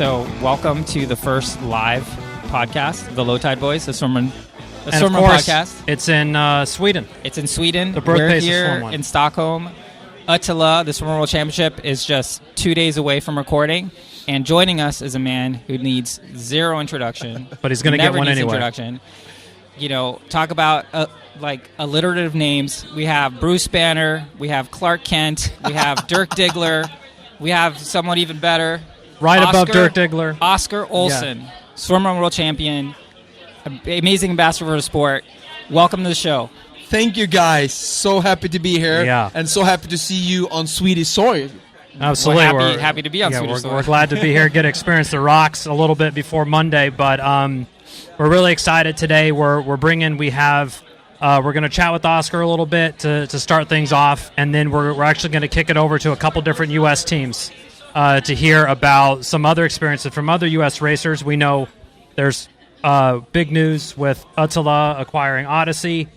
So welcome to the first live podcast, the Low Tide Boys, the Swimrun podcast. It's in Sweden. It's in Sweden. The birthplace We're here of Swimrun. in Stockholm. Ötillö, the Swimrun World Championship, is just 2 days away from recording. And joining us is a man who needs zero introduction. But he's going to get one anyway. Introduction. You know, talk about alliterative names. We have Bruce Banner. We have Clark Kent. We have Dirk Diggler. We have someone even better. Right above Dirk Diggler. Oscar Olsson, Swimrun World Champion, amazing ambassador for the sport. Welcome to the show. Thank you, guys. So happy to be here. Yeah. And so happy to see you on Swedish soil. Absolutely. We're happy to be on Swedish soil. We're glad to be here, get to experience the rocks a little bit before Monday, but we're really excited today. We're going to chat with Oscar a little bit to start things off, and then we're actually going to kick it over to a couple different U.S. teams to hear about some other experiences from other U.S. racers. We know there's big news with Ötillö acquiring Odyssey,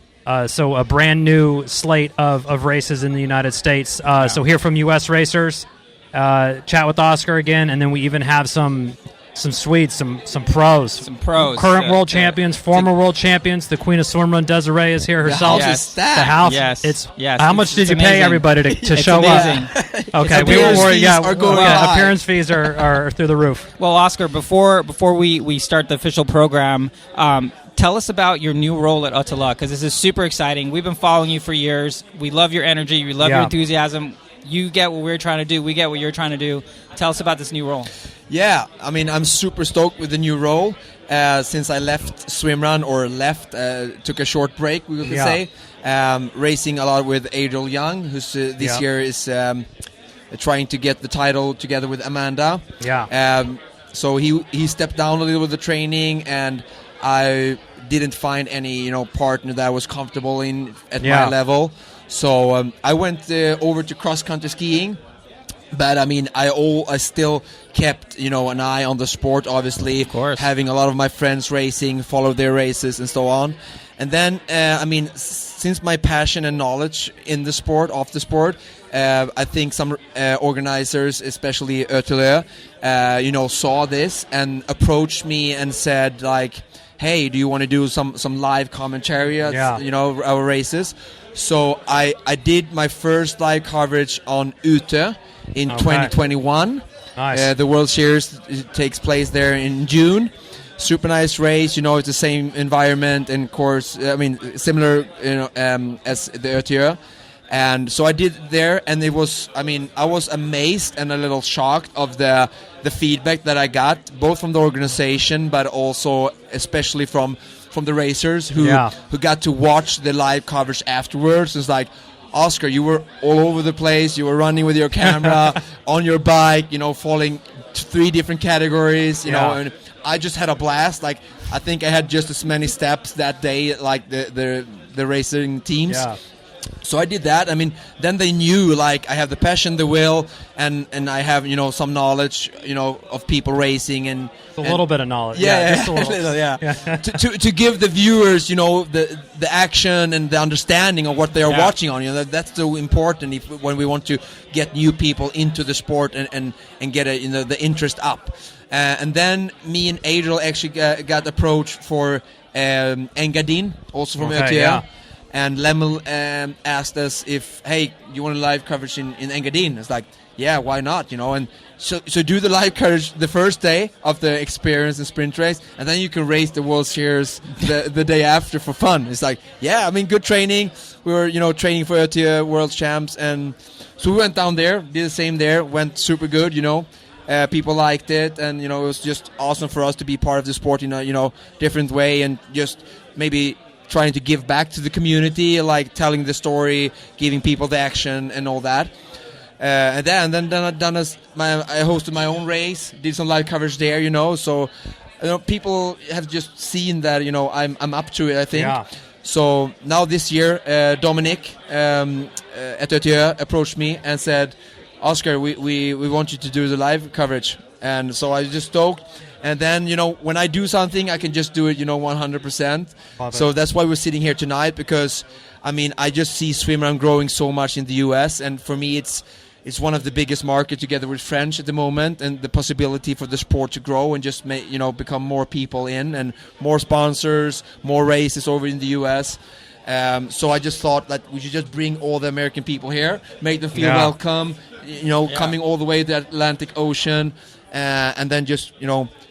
so a brand new slate of races in the United States. So hear from U.S. racers, chat with Oscar again, and then we even have some Swedes, some pros. Some pros. Current world champions, former world champions. The Queen of Swimrun, Desiree, is here herself. Yes. The house. Yes. How much did you pay everybody to show amazing. up? Okay, we won't worry. Appearance fees are through the roof. Well, Oscar, before we start the official program, tell us about your new role at Ötillö, because this is super exciting. We've been following you for years. We love your energy. We love your enthusiasm. You get what we're trying to do. We get what you're trying to do. Tell us about this new role. Yeah, I mean, I'm super stoked with the new role. Since I left Swimrun, took a short break, we could say, racing a lot with Adriel Young, who's this year is trying to get the title together with Amanda. Yeah. So he stepped down a little with the training, and I didn't find any partner that I was comfortable in at my level. So I went over to cross-country skiing, but I mean, I still kept an eye on the sport, obviously. Of course. Having a lot of my friends racing, follow their races and so on. And then, since my passion and knowledge in the sport, off the sport, I think some organizers, especially Ötillö, saw this and approached me and said, like, hey, do you want to do some live commentary at our races? So I did my first live coverage on Ötillö in 2021. Nice. The World Series takes place there in June. Super nice race. It's the same environment and course. I mean, similar as the Ötillö. And so I did there, and it was. I mean, I was amazed and a little shocked of the feedback that I got, both from the organization, but also especially from the racers who got to watch the live coverage afterwards. It's like, Oscar, you were all over the place. You were running with your camera on your bike, falling 3 different categories, and I just had a blast. Like, I think I had just as many steps that day, like the racing teams. Yeah. So I did that. I mean, then they knew, like, I have the passion, the will, and I have, some knowledge, of people racing and a little bit of knowledge. Just a little. to give the viewers, the action and the understanding of what they are watching on. That's so important when we want to get new people into the sport and get the interest up. And then me and Adriel actually got approached for Engadin, also from Ötillö. And Lemmel asked us if, hey, you want a live coverage in Engadin? It's like, yeah, why not? And so do the live coverage the first day of the experience and sprint race, and then you can race the World Series the day after for fun. It's like, yeah, I mean, good training. We were, training for Ötillö World Champs, and so we went down there, did the same there, went super good. People liked it, and it was just awesome for us to be part of the sport in a different way, and just maybe trying to give back to the community, like telling the story, giving people the action and all that. And then I hosted my own race, did some live coverage there, so people have just seen that I'm up to it, I think. Yeah. So now this year, Dominic at Ötillö approached me and said, Oscar, we want you to do the live coverage. And so I was just stoked. And then, when I do something, I can just do it, 100%. So that's why we're sitting here tonight, because, I mean, I just see swimrun growing so much in the U.S. And for me, it's it's one of the biggest markets together with French at the moment, and the possibility for the sport to grow and just become more people in and more sponsors, more races over in the US. So I just thought that we should just bring all the American people here, make them feel welcome, coming all the way to the Atlantic Ocean, and then just,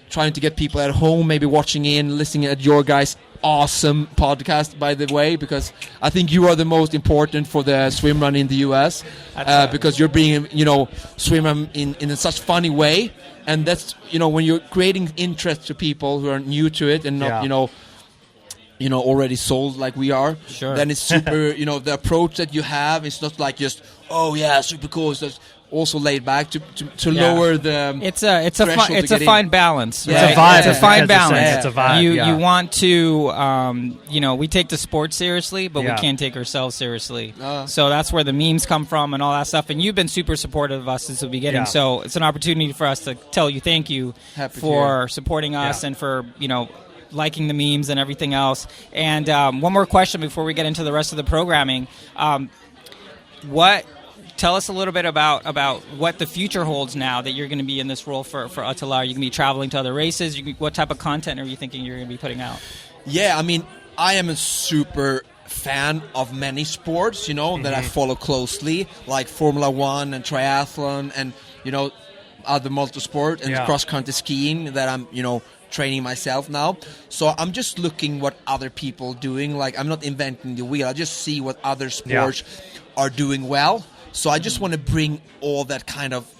trying to get people at home, maybe watching in, listening at your guys' awesome podcast, by the way, because I think you are the most important for the swim run in the US, because you're bringing, swim run in such funny way, and that's, when you're creating interest to people who are new to it and not, already sold like we are, then it's super, the approach that you have, it's not like just, oh yeah, super cool, it's also laid back to lower the it's a fine balance. It's a vibe. It's a fine balance. It's a vibe. You want to we take the sport seriously, but we can't take ourselves seriously. So that's where the memes come from and all that stuff. And you've been super supportive of us since the beginning. So it's an opportunity for us to tell you thank you for supporting us and for liking the memes and everything else. And one more question before we get into the rest of the programming. Tell us a little bit about what the future holds now that you're going to be in this role for Ötillö. Are you going to be traveling to other races? What type of content are you thinking you're going to be putting out? Yeah, I mean, I am a super fan of many sports, that I follow closely, like Formula 1 and triathlon and, other multisport and cross-country skiing that I'm, training myself now. So I'm just looking what other people doing. Like, I'm not inventing the wheel. I just see what other sports are doing well. So I just want to bring all that kind of,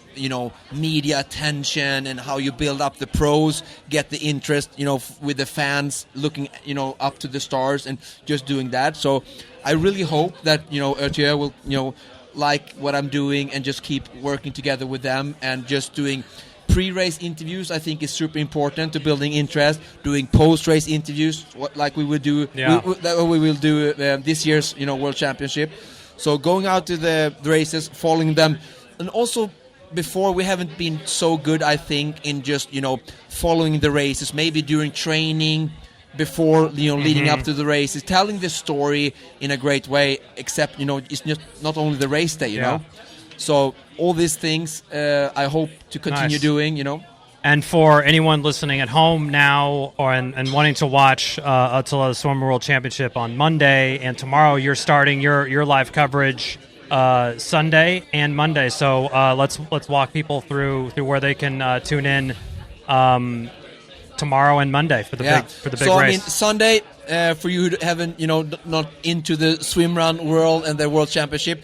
media attention and how you build up the pros, get the interest, with the fans looking, up to the stars and just doing that. So I really hope that, Ötillö will, like what I'm doing and just keep working together with them and just doing pre-race interviews. I think is super important to building interest, doing post-race interviews like we will do, we will do this year's, World Championship. So going out to the races, following them, and also before we haven't been so good, I think, in just, following the races, maybe during training, before, leading up to the races, telling the story in a great way, except, it's just not only the race day, you know. So all these things, I hope to continue doing, And for anyone listening at home now and wanting to watch Ötillö Swim World Championship on Monday and tomorrow, you're starting your live coverage Sunday and Monday. So let's walk people through where they can tune in tomorrow and Monday for the big race. I mean, Sunday for you who haven't not into the swim run world and the World Championship.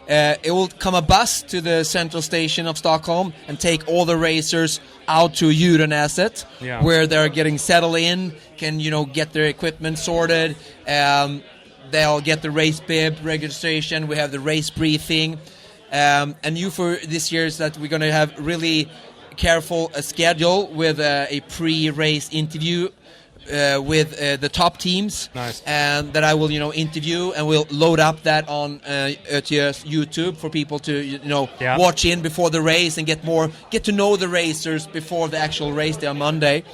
It will come a bus to the central station of Stockholm and take all the racers out to Djurenäset, where they're getting settled in, can get their equipment sorted. They'll get the race bib registration. We have the race briefing, and for this year is that we're going to have really careful schedule with a pre-race interview. With the top teams, and that I will, interview, and we'll load up that on Ötillö's YouTube for people to, watch in before the race and get to know the racers before the actual race day on Monday.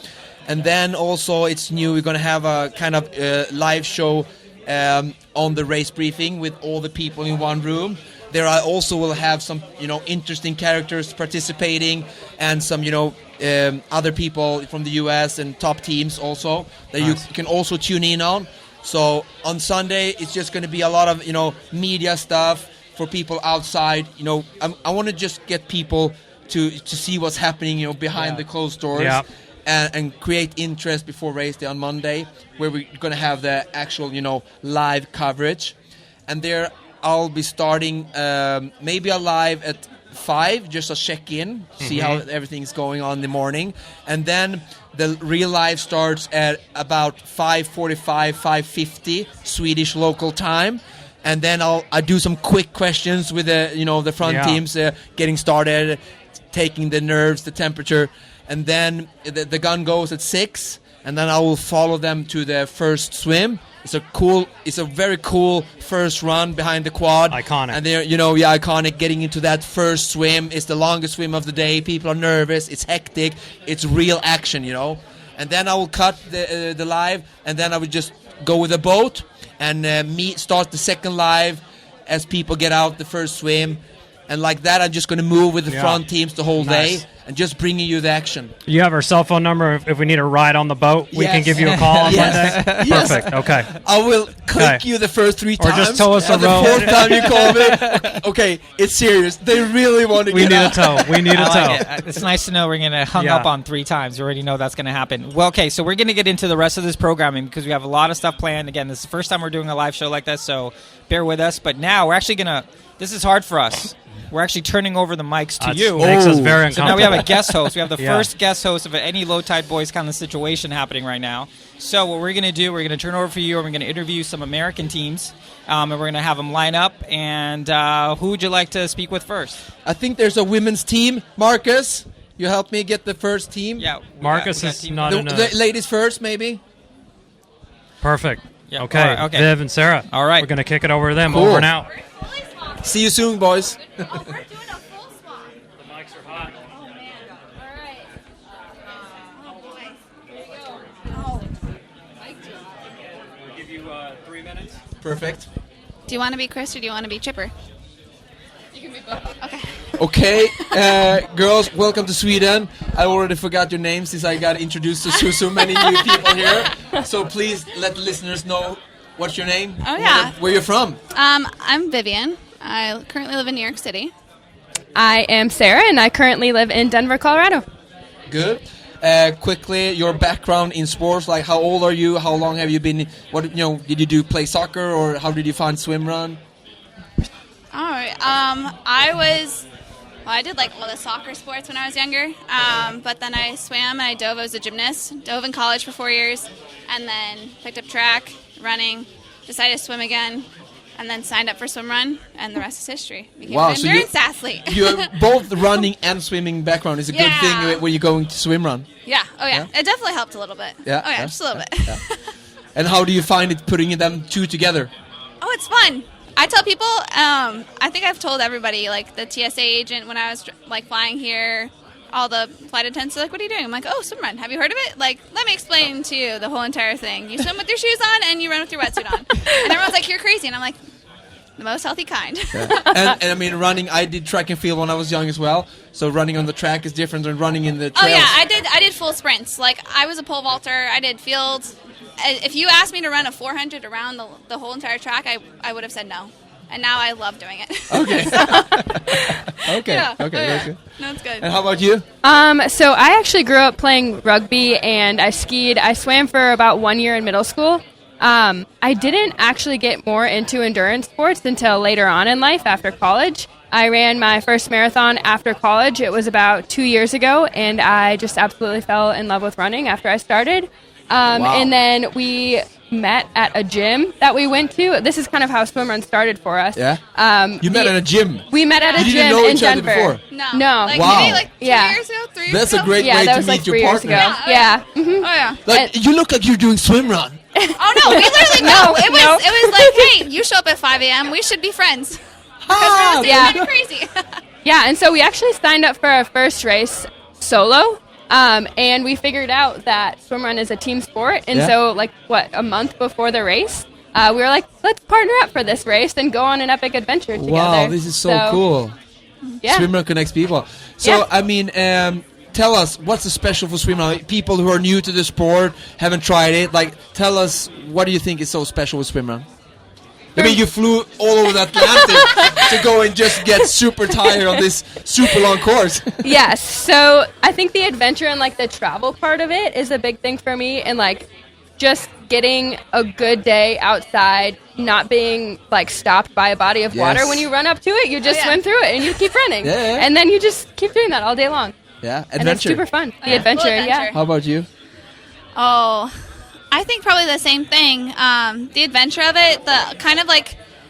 And then also it's new. We're going to have a kind of live show on the race briefing with all the people in one room. There I also will have some, interesting characters participating and some, other people from the US and top teams also that you can also tune in on. So on Sunday, it's just going to be a lot of, media stuff for people outside. I want to just get people to see what's happening, behind the closed doors and create interest before race day on Monday, where we're going to have the actual, live coverage. And there I'll be starting maybe a live at 5, just a check-in, see how everything's going on in the morning. And then the real live starts at about 5:45, 5:50 Swedish local time. And then I do some quick questions with the front teams, getting started, taking the nerves, the temperature. And then the gun goes at 6, and then I will follow them to the first swim. It's a very cool first run behind the quad. Iconic. And they're, iconic. Getting into that first swim. It's the longest swim of the day. People are nervous. It's hectic. It's real action, And then I will cut the live, and then I will just go with a boat and start the second live as people get out the first swim. And like that, I'm just going to move with the front teams the whole day and just bringing you the action. You have our cell phone number. If we need a ride on the boat, we can give you a call on Monday. Perfect. Okay. I will click you the first 3 times. Or just tow us a row. The 4th time you call me. Okay, it's serious. They really want to get out. We need a tow. Like it's nice to know we're going to hung up on 3 times. We already know that's going to happen. Well, okay, so we're going to get into the rest of this programming because we have a lot of stuff planned. Again, this is the first time we're doing a live show like this, so bear with us. But now we're actually going to, this is hard for us. We're actually turning over the mics to you. Makes us very uncomfortable. So now we have a guest host. We have the first guest host of any Low Tide Boys kind of situation happening right now. So what we're going to do, we're going to turn over for you, and we're going to interview some American teams, and we're going to have them line up. And who would you like to speak with first? I think there's a women's team. Marcus, you help me get the first team? Yeah. Marcus is not in the ladies first, maybe? Perfect. Yeah. Okay. Right, okay. Viv and Sarah. All right. We're going to kick it over to them. Cool. Over and out. See you soon, boys. We're doing a full swap. The mics are hot. Oh, man. All right. Oh, boy. Here you go. Oh. We'll give you 3 minutes. Perfect. Do you want to be Chris or do you want to be Chipper? You can be both. Okay. Okay, girls, welcome to Sweden. I already forgot your names since I got introduced to so many new people here. So please let the listeners know what's your name. Oh, yeah. Where you're from. I'm Vivian. I currently live in New York City. I am Sarah, and I currently live in Denver, Colorado. Good. Quickly, your background in sports, like how old are you? How long have you been? Did you play soccer, or how did you find swim run? All right. I did like all the soccer sports when I was younger, but then I swam and I dove. I was a gymnast. Dove in college for 4 years, and then picked up track, running, decided to swim again, and then signed up for swim run, and the rest is history. Became an endurance athlete. You have both running and swimming background. Is a good thing when you're going to swim run. Yeah. Oh yeah. It definitely helped a little bit. Yeah. Oh yeah, just a little bit. Yeah. And how do you find it putting them two together? Oh, it's fun. I tell people, I think I've told everybody, like the TSA agent when I was like flying here, all the flight attendants are like, what are you doing? I'm like, oh, swim run. Have you heard of it? Like, let me explain to you the whole entire thing. You swim with your shoes on and you run with your wetsuit on. And everyone's like, you're crazy. And I'm like, the most healthy kind. Yeah. and I mean, running, I did track and field when I was young as well. So running on the track is different than running in the trails. Oh, yeah. I did full sprints. Like, I was a pole vaulter. I did fields. If you asked me to run a 400 around the whole entire track, I would have said no. And now I love doing it. Okay. Okay. Yeah. Okay. That's good. No, it's good. And how about you? So I actually grew up playing rugby, and I skied. I swam for about 1 year in middle school. I didn't actually get more into endurance sports until later on in life after college. I ran my first marathon after college. It was about 2 years ago, and I just absolutely fell in love with running after I started. Wow. And then we met at a gym that we went to. This is kind of how swim run started for us. Yeah. You met at a gym. We met at a You didn't gym know in each other Denver. before? No. Like, Wow. maybe like 2 years ago, 3 years That's ago? a great Yeah, way that to was meet like your 3 years partner. ago. Yeah. Yeah. Mhm. Oh, yeah. Like, you look like you're doing swim run. Oh, no. We literally, no. It was like, hey, you show up at 5 a.m. We should be friends. Because we're yeah. kind of crazy. Yeah, and so we actually signed up for our first race solo, and we figured out that swim run is a team sport. And so, a month before the race, we were like, let's partner up for this race and go on an epic adventure together. Wow, this is so cool. Yeah. Swim run connects people. So, Yeah. I mean, tell us, what's so special for swim run? People who are new to the sport, haven't tried it, like, tell us, what do you think is so special with swim run? I mean, you flew all over the Atlantic to go and just get super tired on this super long course. Yes, so I think the adventure and the travel part of it is a big thing for me, and just getting a good day outside, not being stopped by a body of water. When you run up to it, you just swim through it and you keep running. And then you just keep doing that all day long. Yeah, adventure. And it's super fun. The adventure, yeah. How about you? Oh, I think probably the same thing. The adventure of it, the kind of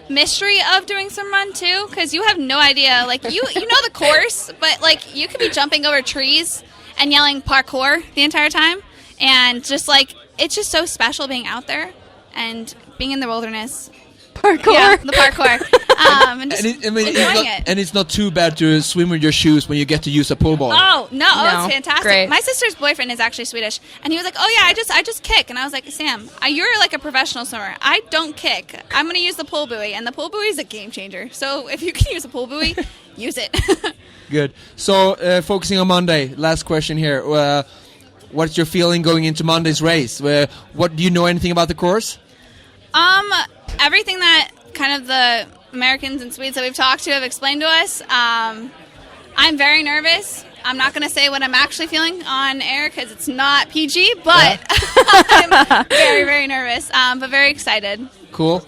mystery of doing swim run too, because you have no idea. You know the course, but you could be jumping over trees and yelling parkour the entire time, and just it's just so special being out there and being in the wilderness. Parkour. Yeah, the parkour. and just enjoying it. And it's not too bad to swim with your shoes when you get to use a pool ball. Oh no, it's fantastic. Great. My sister's boyfriend is actually Swedish, and he was like, "Oh yeah, I just kick," and I was like, "Sam, you're like a professional swimmer. I don't kick. I'm going to use the pull buoy, and the pull buoy is a game changer. So if you can use a pull buoy, use it." Good. So focusing on Monday, last question here. What's your feeling going into Monday's race? What do you know anything about the course? Everything that kind of the Americans and Swedes that we've talked to have explained to us. I'm very nervous. I'm not going to say what I'm actually feeling on air because it's not PG, but I'm very, very nervous, but very excited. Cool.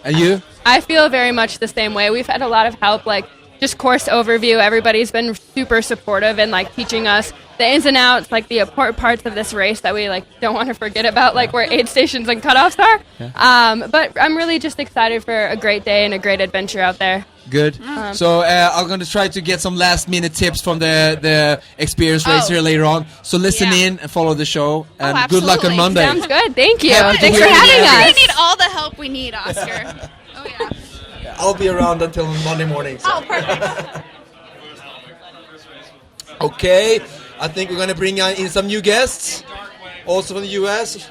And you? I feel very much the same way. We've had a lot of help, like just course overview. Everybody's been super supportive and like teaching us the ins and outs, like the important parts of this race that we like don't want to forget about, like where aid stations and cutoffs are. Yeah. But I'm really just excited for a great day and a great adventure out there. Good. So I'm going to try to get some last minute tips from the experienced racer later on. So listen in and follow the show. And good luck on Monday. Sounds good. Thank you. Happy Thanks to for hear having you. us. We need all the help we need, Oscar. Oh yeah. I'll be around until Monday morning. So. Oh, perfect. Okay, I think we're going to bring in some new guests, also from the US.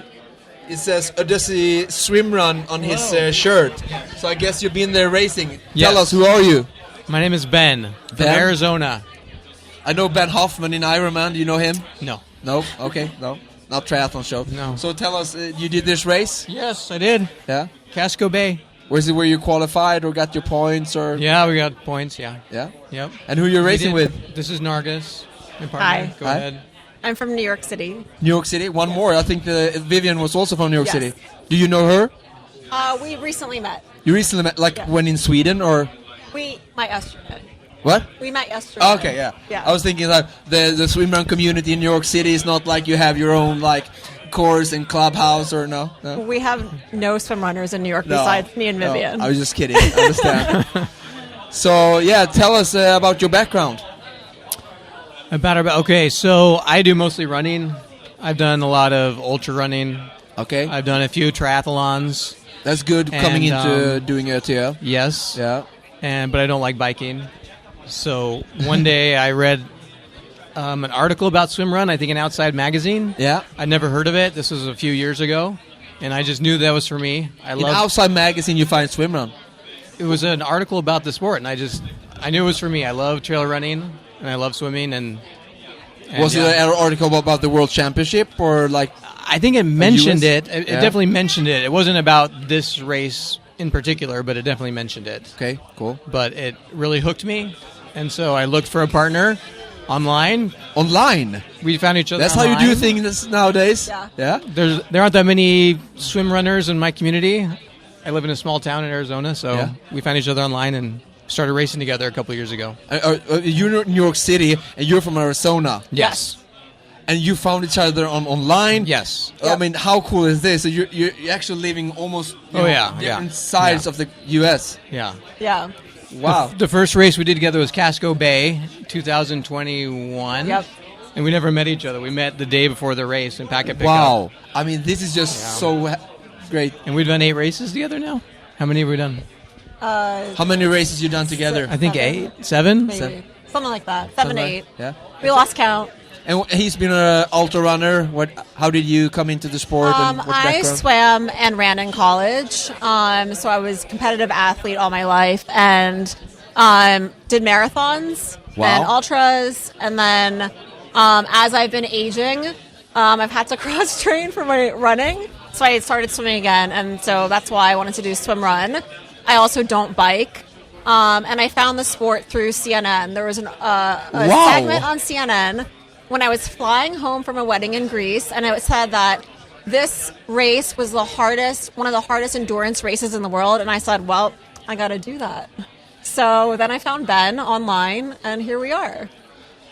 It says Odyssey Swim Run on his shirt. So I guess you've been there racing. Yes. Tell us, who are you? My name is Ben from Ben? Arizona. I know Ben Hoffman in Ironman. Do you know him? No. No? Okay, no. Not triathlon show. No. So tell us, you did this race? Yes, I did. Yeah? Casco Bay. Was it where you qualified or got your points? Or Yeah, we got points, yeah. Yeah? Yep. And who you're racing We with? did- This is Nargis, my partner. Hi. Go Hi. ahead. I'm from New York City. New York City? One more. I think Vivian was also from New York Yes. City. Do you know her? We recently met. You recently met, like, Yeah. when in Sweden or... We met yesterday. What? We met yesterday. Okay, yeah. Yeah. I was thinking that the swim run community in New York City is not like you have your own like course and clubhouse or no. We have no swim runners in New York No. besides me and No, Vivian. I was just kidding. I understand. So yeah, tell us about your background. Okay, so I do mostly running. I've done a lot of ultra running. Okay, I've done a few triathlons. that's good coming into doing Ötillö. Yes. Yeah. But I don't like biking. So one day I read an article about swim run, I think in Outside Magazine. Yeah. I'd never heard of it. This was a few years ago. And I just knew that was for me. In Outside Magazine, you find swim run. It was an article about the sport, and I knew it was for me. I love trail running, and I love swimming. And Was it an article about the World Championship or like? I think it mentioned US? it. It definitely mentioned it. It wasn't about this race in particular, but it definitely mentioned it. Okay, cool. But it really hooked me, and so I looked for a partner online. Online. We found each other. That's online. how you do things nowadays. Yeah. Yeah. There aren't that many swim runners in my community. I live in a small town in Arizona, so we found each other online and started racing together a couple of years ago. You're in New York City and you're from Arizona. Yes. And you found each other online. Yes. I mean, how cool is this? So you're actually living almost different sides of the U.S. Yeah. Yeah. Wow. The first race we did together was Casco Bay, 2021. Yep. And we never met each other. We met the day before the race in Packet Pickup. Wow. I mean, this is just so great. And we've done 8 races together now. How many have we done? How many races you done together? I think 7. 8, 7. Maybe. Something like that. 7, 8. Yeah. We lost count. And he's been an ultra runner. How did you come into the sport? And what I background? swam and ran in college. So I was a competitive athlete all my life and did marathons and ultras. And then as I've been aging, I've had to cross train for my running. So I started swimming again. And so that's why I wanted to do swim run. I also don't bike. And I found the sport through CNN. There was a segment on CNN when I was flying home from a wedding in Greece, and it said that this race was one of the hardest endurance races in the world, and I said, well, I got to do that. So then I found Ben online, and here we are.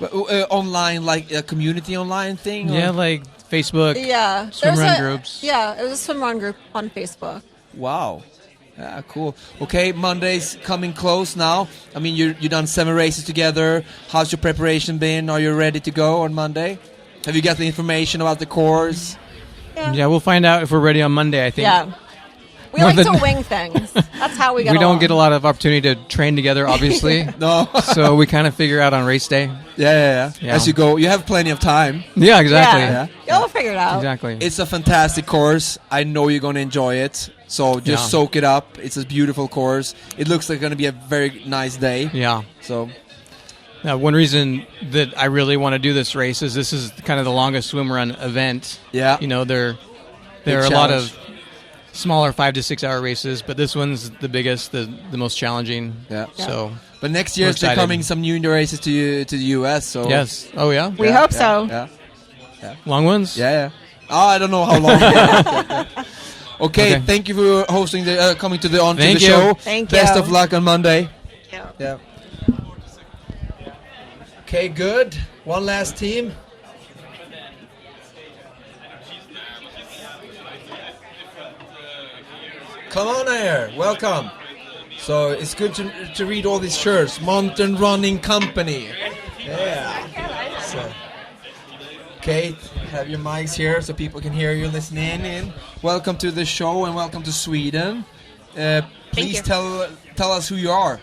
Online, like a community online thing? Or? Yeah, like Facebook. Yeah. Swim run groups. Yeah, it was a swim run group on Facebook. Wow. Yeah, cool. Okay, Monday's coming close now. I mean, you done 7 races together. How's your preparation been? Are you ready to go on Monday? Have you got the information about the course? Yeah, we'll find out if we're ready on Monday, I think. Yeah. We like to wing things. That's how we get We don't along. get a lot of opportunity to train together, obviously. No. So we kind of figure out on race day. Yeah. As you go, you have plenty of time. Yeah, exactly. Yeah. You'll figure it out. Exactly. It's a fantastic course. I know you're going to enjoy it. So just soak it up. It's a beautiful course. It looks like going to be a very nice day. Yeah. So One reason that I really want to do this race is this is kind of the longest swim run event. Yeah. You know, there are a lot of smaller 5 to 6 hour races, but this one's the biggest, the most challenging. Yeah. So, but next year they're coming some new races to the US. So yes. Oh yeah. We hope so. Yeah. Long ones. Yeah. Oh, I don't know how long. Okay. Thank you for hosting the coming to the show. Thank you. Best of luck on Monday. Yeah. Okay, good. One last team. Come on here. Welcome. So it's good to read all these shirts. Mountain Running Company. Yeah. So, Kate, have your mics here so people can hear you listening in. Welcome to the show and welcome to Sweden. Please tell us who you are.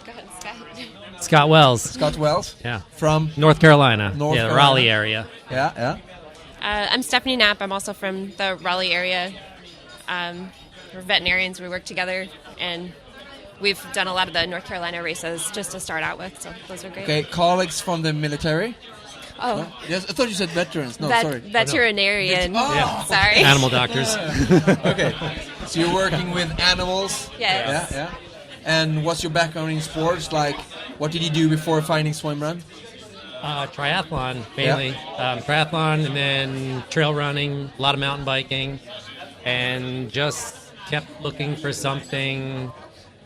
Go ahead, Scott. Scott Wells. Scott Wells. Yeah. From North Carolina. North the Carolina. Raleigh area. Yeah. I'm Stephanie Knapp. I'm also from the Raleigh area. We're veterinarians. We work together, and we've done a lot of the North Carolina races just to start out with, so those are great. Okay, colleagues from the military. Oh. No? Yes, I thought you said veterans. No, sorry. Veterinarian. Oh. Yeah. Sorry. Animal doctors. Okay, so you're working with animals. Yes. Yeah. And what's your background in sports? Like, what did you do before finding swim run? Triathlon, mainly. Triathlon and then trail running, a lot of mountain biking, and just kept looking for something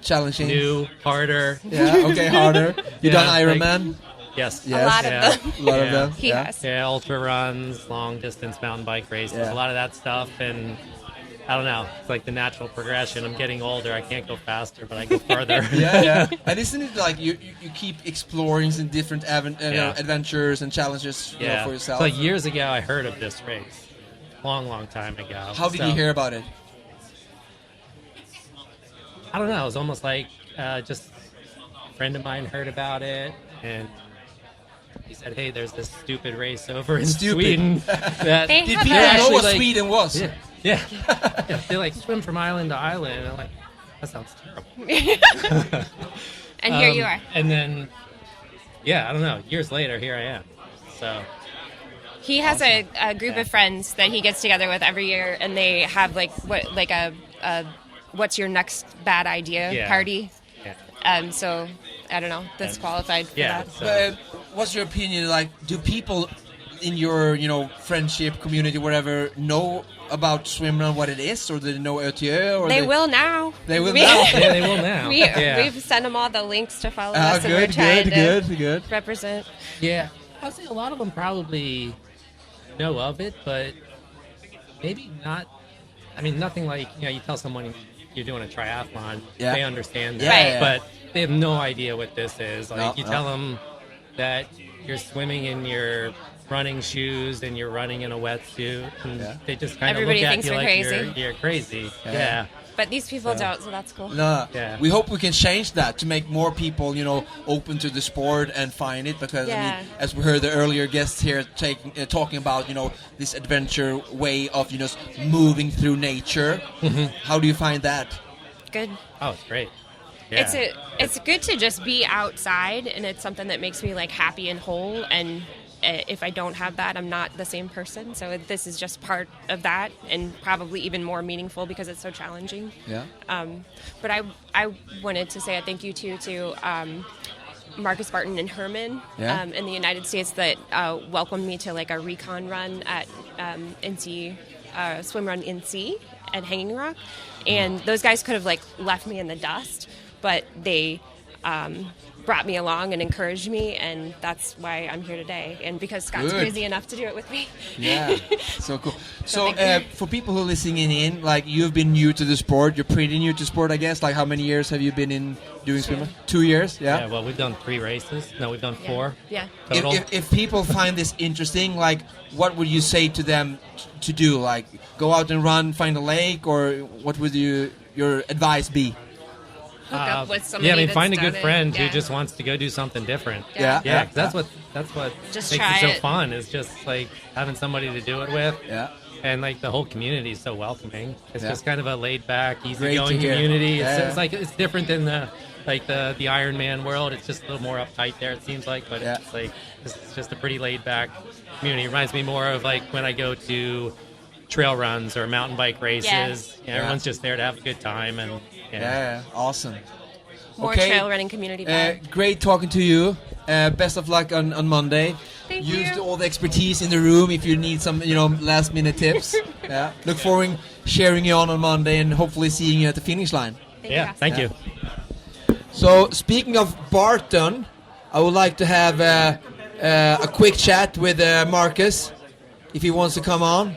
Challenging. new, harder. Yeah. Okay, harder. You done Ironman? Yes. A lot of Yeah. them. A lot of them. He has. Yeah, ultra runs, long distance mountain bike races, Yeah. a lot of that stuff, and I don't know. It's like the natural progression. I'm getting older. I can't go faster, but I go farther. Yeah. And isn't it like you keep exploring some different adventures and challenges for yourself? So years ago, I heard of this race. Long time ago. How did you hear about it? I don't know. It was almost like just a friend of mine heard about it, and he said, "Hey, there's this stupid race over in Sweden." That They Did have people a- know what like- Sweden was? Yeah. They like swim from island to island, and I'm like, that sounds terrible. And here you are. And then, I don't know. Years later, here I am. So He has a group of friends that he gets together with every year, and they have a what's your next bad idea party. Yeah. So I don't know. That's qualified for that. So, But what's your opinion? Like, do people in your friendship community, whatever, know about swimrun, what it is, or do they know Ötillö? Or They will now. They will We- now. yeah, they will now. We've sent them all the links to follow us, and we're Good, trying to good. represent. Yeah, I'd say a lot of them probably know of it, but maybe not. I mean, nothing like, you tell someone you're doing a triathlon, they understand that, Yeah. but they have no idea what this is. Like, you No. tell them that you're swimming in your running shoes and you're running in a wetsuit, and they just kind of look Everybody at thinks you we're like crazy. you're crazy. Yeah. But these people don't, so that's cool. No, Yeah. we hope we can change that to make more people, open to the sport and find it. Because I mean, as we heard the earlier guests here talking about, this adventure way of, moving through nature. How do you find that? Good. Oh, it's great. Yeah. It's good to just be outside, and it's something that makes me like happy and whole. And if I don't have that, I'm not the same person. So this is just part of that, and probably even more meaningful because it's so challenging. Yeah. But I wanted to say a thank you to Marcus Barton and Herman in the United States that welcomed me to like a recon run at NC swim run NC at Hanging Rock, and those guys could have like left me in the dust, but they brought me along and encouraged me, and that's why I'm here today. And because Scott's Good. crazy enough to do it with me. Yeah, so cool. So for people who are listening in, like you've been new to the sport, you're pretty new to sport, I guess. Like how many years have you been in doing swimrun? 2 years, yeah. Yeah, well, we've done 3 races. No, we've done 4. Yeah. Total. If people find this interesting, like what would you say to them to do? Like go out and run, find a lake, or what would your advice be? Hook up with somebody. Yeah, I mean, that's find a done good it. friend Yeah. who just wants to go do something different. Yeah. Yeah, 'cause that's what Just makes try it so it. fun. Is just like having somebody to do it with. Yeah. And like the whole community is so welcoming. It's Yeah. just kind of a laid back, Great easygoing to hear. community. Yeah. It's like it's different than the Iron Man world. It's just a little more uptight there. It seems like, but Yeah. it's like it's just a pretty laid back community. It reminds me more of like when I go to trail runs or mountain bike races. Yes. Yeah, everyone's just there to have a good time and Yeah, awesome. More Okay. trail running community vibe. Great talking to you. Best of luck on Monday. Thank Use you. all the expertise in the room if you need some, last minute tips. Yeah. Look forward sharing you on Monday and hopefully seeing you at the finish line. yeah. Thank you. So speaking of Barton, I would like to have a quick chat with Marcus, if he wants to come on.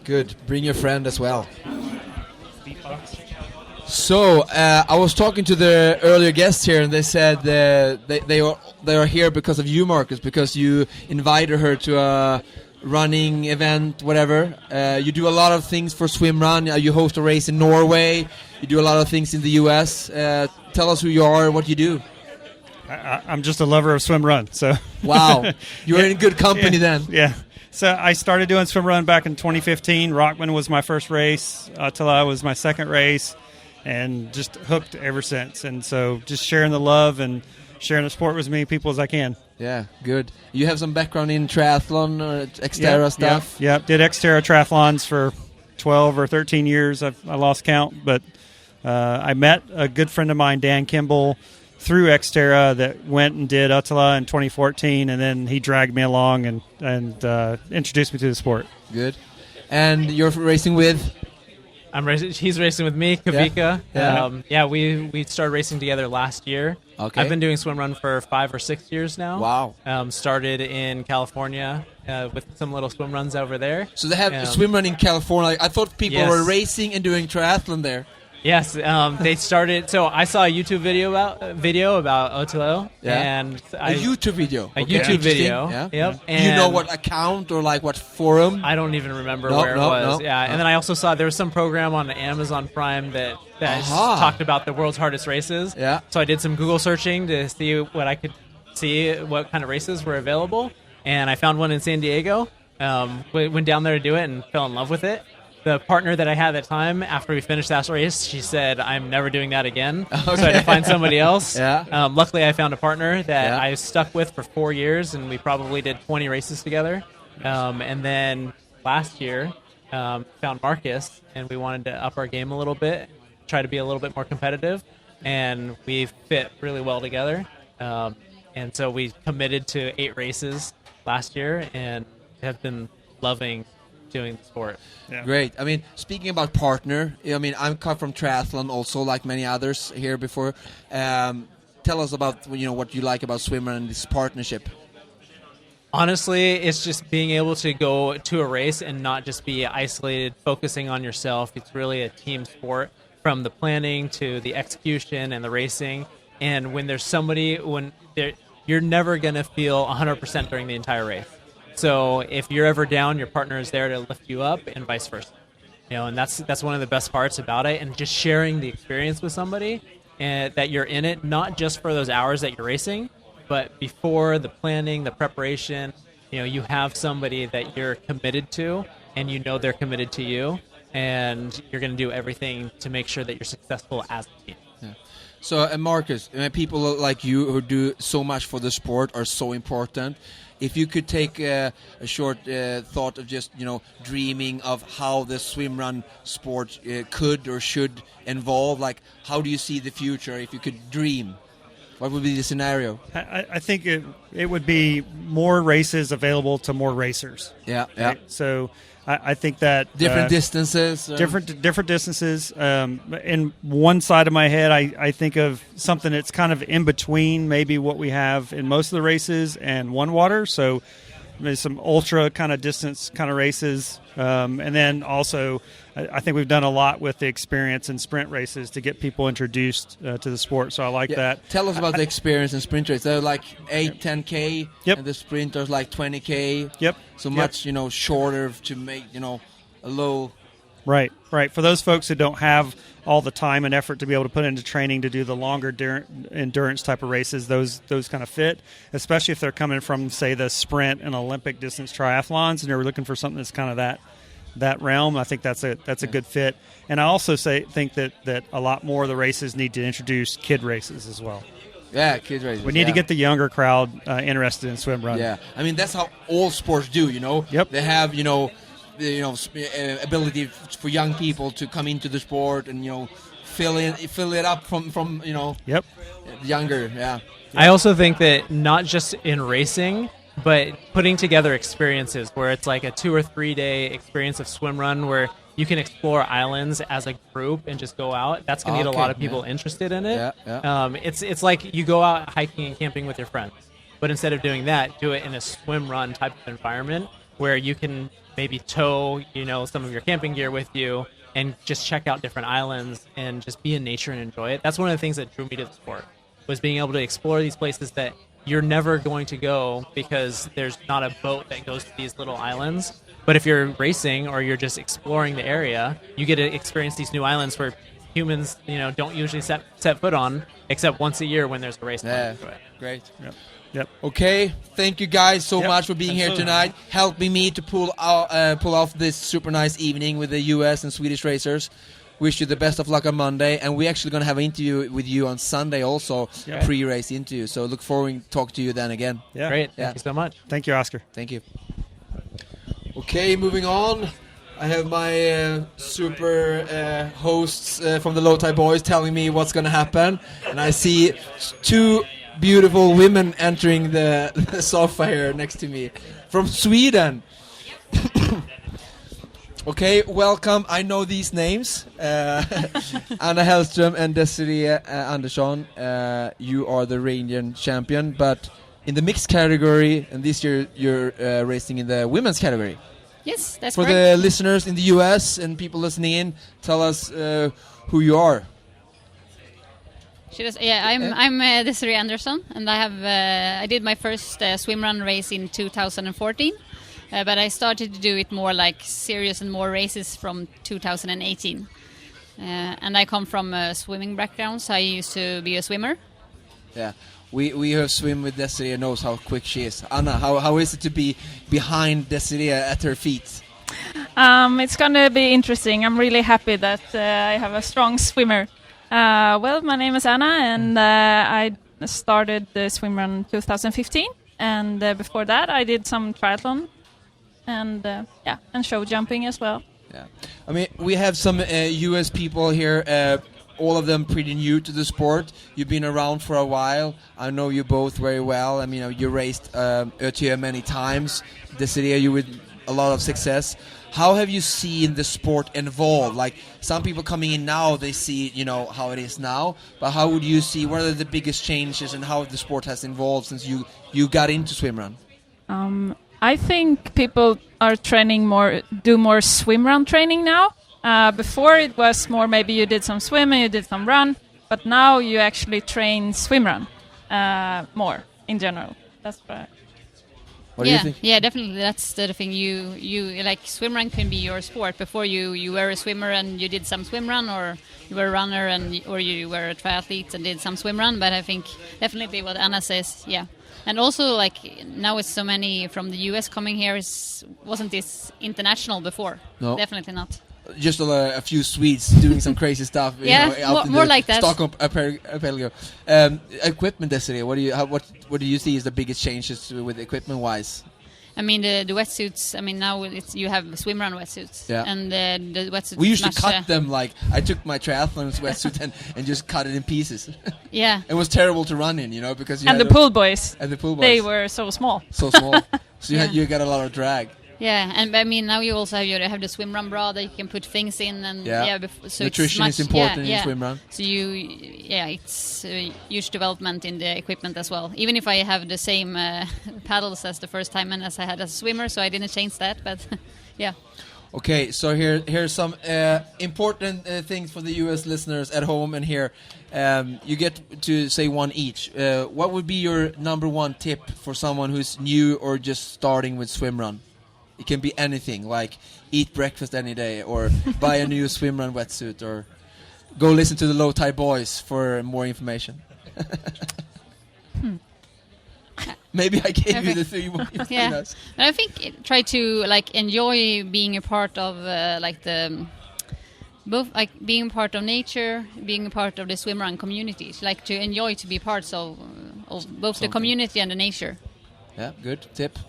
Good. Bring your friend as well. So I was talking to the earlier guests here, and they said they are here because of you, Marcus, because you invited her to a running event, whatever. You do a lot of things for Swimrun. You host a race in Norway. You do a lot of things in the U.S. Tell us who you are and what you do. I'm just a lover of swim run. So wow, you're in good company then. Yeah. So I started doing swim run back in 2015. Rockman was my first race. Ötillö was my second race, and just hooked ever since. And so just sharing the love and sharing the sport with as many people as I can. Yeah, good. You have some background in triathlon or Xterra stuff? Yeah, did Xterra triathlons for 12 or 13 years. I lost count, but I met a good friend of mine, Dan Kimball, through Xterra that went and did Ötillö in 2014, and then he dragged me along and introduced me to the sport. Good. And you're racing with? He's racing with me, Kavika. Yeah. We started racing together last year. Okay. I've been doing swim run for 5 or 6 years now. Wow. Started in California with some little swim runs over there. So they have a swim run in California. I thought people were racing and doing triathlon there. Yes, they started. So I saw a YouTube video about Ötillö, and a YouTube video. A YouTube video. Yeah. Yep. Do you know what account or like what forum? I don't even remember where it was. And then I also saw there was some program on Amazon Prime that talked about the world's hardest races. Yeah. So I did some Google searching to see what I could see, what kind of races were available, and I found one in San Diego. Went down there to do it and fell in love with it. The partner that I had at the time, after we finished that race, she said, "I'm never doing that again." Okay. So I had to find somebody else. Luckily, I found a partner that I stuck with for 4 years, and we probably did 20 races together. And then last year, found Marcus, and we wanted to up our game a little bit, try to be a little bit more competitive, and we fit really well together. And so we committed to 8 races last year, and have been loving doing the sport. Yeah. Great. I mean, speaking about partner, I mean, I'm come from triathlon also, like many others here before. Tell us about what you like about swimmer and this partnership. Honestly, it's just being able to go to a race and not just be isolated, focusing on yourself. It's really a team sport, from the planning to the execution and the racing. And when there's somebody, you're never going to feel 100% during the entire race. So if you're ever down, your partner is there to lift you up, and vice versa. And that's one of the best parts about it, and just sharing the experience with somebody, and that you're in it not just for those hours that you're racing, but before the planning, the preparation. You have somebody that you're committed to, and they're committed to you, and you're going to do everything to make sure that you're successful as a team. Yeah. So, Marcus, people like you who do so much for the sport are so important. If you could take a short thought of just, dreaming of how the swim run sport could or should evolve, like how do you see the future if you could dream? What would be the scenario? I think it would be more races available to more racers. Yeah, right? So I think that different distances. Different distances. In one side of my head, I think of something that's kind of in between maybe what we have in most of the races and one water. So maybe some ultra kind of distance kind of races. And then also, I think we've done a lot with the experience in sprint races to get people introduced to the sport. So I like that. Tell us about the experience in sprint races. They're like 8, 10K. Yep. And the sprinters like 20K. Yep. So much, shorter to make, a low. Right. For those folks who don't have all the time and effort to be able to put into training to do the longer endurance type of races, those kind of fit, especially if they're coming from, say, the sprint and Olympic distance triathlons, and they're looking for something that's kind of that realm. I think that's a good fit. And I also think that a lot more of the races need to introduce kid races as well. Yeah, kid races. We need to get the younger crowd interested in swim run. Yeah, I mean that's how all sports do. Yep. They have ability for young people to come into the sport and fill it up from Yep. Younger. Yeah. I also think that not just in racing, but putting together experiences where it's like a 2 or 3 day experience of swim run where you can explore islands as a group and just go out. That's going to get a lot of people interested in it. Yeah. It's like you go out hiking and camping with your friends, but instead of doing that, do it in a swim run type of environment where you can maybe tow, some of your camping gear with you and just check out different islands and just be in nature and enjoy it. That's one of the things that drew me to the sport, was being able to explore these places that you're never going to go because there's not a boat that goes to these little islands. But if you're racing or you're just exploring the area, you get to experience these new islands where humans, don't usually set foot on, except once a year when there's a race. Yeah, great. Yep. Okay, thank you guys so much for being here tonight, helping me to pull off this super nice evening with the US and Swedish racers. Wish you the best of luck on Monday, and we're actually going to have an interview with you on Sunday also, a pre-race interview. So look forward to talk to you then again. Yeah. Great, thank you so much. Thank you, Oscar. Thank you. Okay, moving on. I have my super hosts from the Low Tide Boys telling me what's going to happen, and I see 2 beautiful women entering the sofa here next to me from Sweden. Okay, welcome. I know these names. Anna Hellström and Desiree Andersson. You are the Radiant champion, but in the mixed category, and this year you're racing in the women's category. Yes, that's For correct. the listeners in the US and people listening in, tell us who you are. I'm Desiree Andersson, and I did my first swim run race in 2014, but I started to do it more like serious and more races from 2018. And I come from a swimming background, so I used to be a swimmer. Yeah, we have swim with Desiree, knows how quick she is. Anna, how is it to be behind Desiree at her feet? It's going to be interesting. I'm really happy that I have a strong swimmer. Well, my name is Anna, and I started the swim run 2015, and before that I did some triathlon and show jumping as well. Yeah, I mean, we have some US people here, all of them pretty new to the sport. You've been around for a while. I know you both very well. I mean, you raced Ötillö many times. Desiree, you with a lot of success. How have you seen the sport evolve? Like, some people coming in now, they see, how it is now. But how would you see, what are the biggest changes and how the sport has evolved since you got into swimrun? I think people are do more swimrun training now. Before it was more maybe you did some swim and you did some run. But now you actually train swimrun more in general. That's right. What do you think? Yeah, definitely. That's the thing. You like swimrun can be your sport. Before you were a swimmer and you did some swimrun, or you were a runner or you were a triathlete and did some swimrun. But I think definitely what Anna says, yeah. And also, like, now with so many from the US coming here, wasn't this international before? No, definitely not. Just a few Swedes doing some crazy stuff. Out more like that. Stockholm Archipelago. Equipment, Desiree. What do you see as the biggest changes with equipment wise? I mean, the wetsuits. I mean, now you have swimrun wetsuits, and the wetsuits. We used to cut them. Like I took my triathlon wetsuit and just cut it in pieces. Yeah, it was terrible to run in, because you and the pool boys. And the pool boys. They were so small. So small. So you got a lot of drag. Yeah, and I mean now you also have the swimrun bra that you can put things in, and so nutrition is important in swimrun. So it's a huge development in the equipment as well. Even if I have the same paddles as the first time and as I had as a swimmer, so I didn't change that. But yeah. Okay, so here's some important things for the US listeners at home and here. You get to say one each. What would be your number one tip for someone who's new or just starting with swimrun? It can be anything, like eat breakfast any day, or buy a new swimrun wetsuit, or go listen to the Low Tide Boyz for more information. Maybe I gave you the three. Yeah, but I think try to enjoy being a part of being part of nature, being a part of the swimrun communities. Like to enjoy to be parts of both the community and the nature. Yeah, good tip.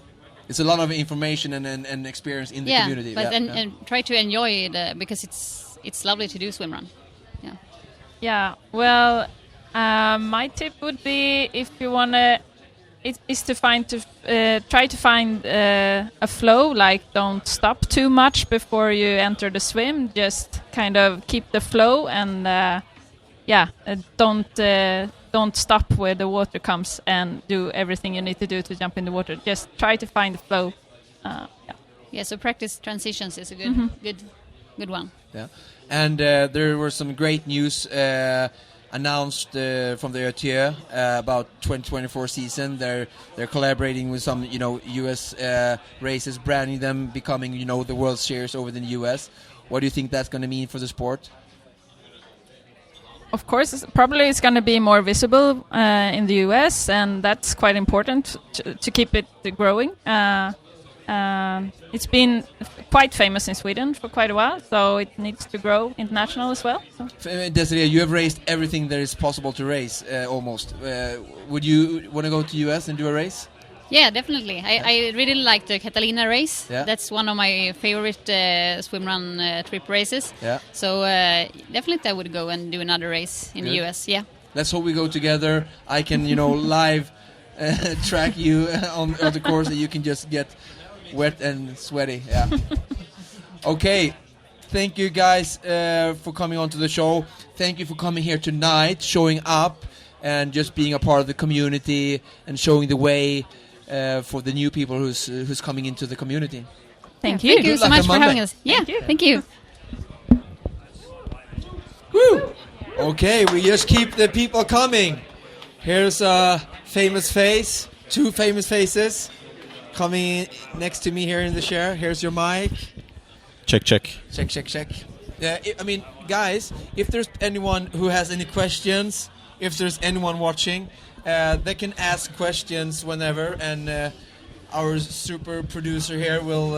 It's a lot of information and experience in the community. But and try to enjoy it because it's lovely to do swimrun. Yeah. Yeah. Well, my tip would be if you wanna, is to try to find a flow. Like don't stop too much before you enter the swim. Just kind of keep the flow and don't stop where the water comes and do everything you need to do to jump in the water. Just try to find the flow. So practice transitions is a good one. Yeah, and there were some great news announced from the Ötillö about 2024 season. They're collaborating with some US races, branding them, becoming the World Series over in the US. What do you think that's going to mean for the sport? Of course, probably it's going to be more visible in the US, and that's quite important to keep it growing. It's been quite famous in Sweden for quite a while, so it needs to grow international as well. Desiree, you have raced everything there is possible to race, almost. Would you want to go to US and do a race? Yeah, definitely. I really like the Catalina race. Yeah. That's one of my favorite swimrun trip races. Yeah. So definitely I would go and do another race in the US. Yeah. Let's hope we go together. I can, live track you on the course, and you can just get wet and sweaty. Yeah. Okay. Thank you guys for coming on to the show. Thank you for coming here tonight, showing up, and just being a part of the community and showing the way. For the new people who's coming into the community. Thank you. Thank you so much for having us. Yeah, thank you. Woo! Okay, we just keep the people coming. Here's a famous face, two famous faces coming next to me here in the chair. Here's your mic. Check. Yeah, I mean, guys, if there's anyone who has any questions, if there's anyone watching, they can ask questions whenever, and our super producer here will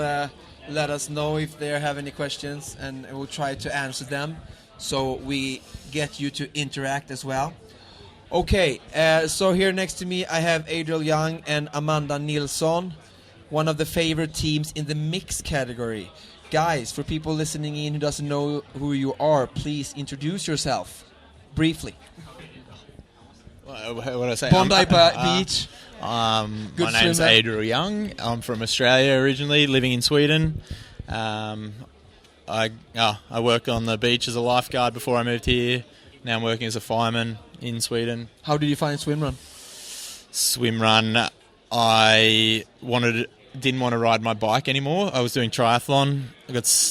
let us know if they have any questions, and we'll try to answer them, so we get you to interact as well. Okay, so here next to me I have Adriel Young and Amanda Nilsson, one of the favorite teams in the mixed category. Guys, for people listening in who doesn't know who you are, please introduce yourself briefly. What do I say? Bondi Beach. My name's Adriel Young. I'm from Australia originally, living in Sweden. I worked on the beach as a lifeguard before I moved here. Now I'm working as a fireman in Sweden. How did you find swimrun? Swimrun, I didn't want to ride my bike anymore. I was doing triathlon.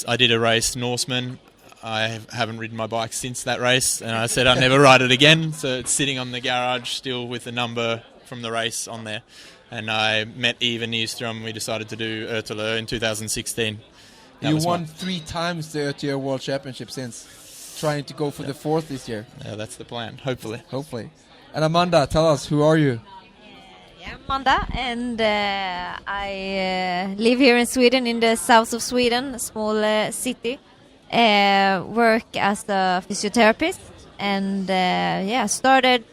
I did a race, Norseman. I haven't ridden my bike since that race, and I said I'd never ride it again, so it's sitting on the garage still with the number from the race on there. And I met Eva Nyström, and we decided to do Ötillö in 2016. You won 3 times the Ötillö World Championship since, trying to go for the 4th this year. Yeah, that's the plan, hopefully. And Amanda, tell us, who are you? Yeah, Amanda, and I live here in Sweden, in the south of Sweden, a small city. Work as a physiotherapist, and started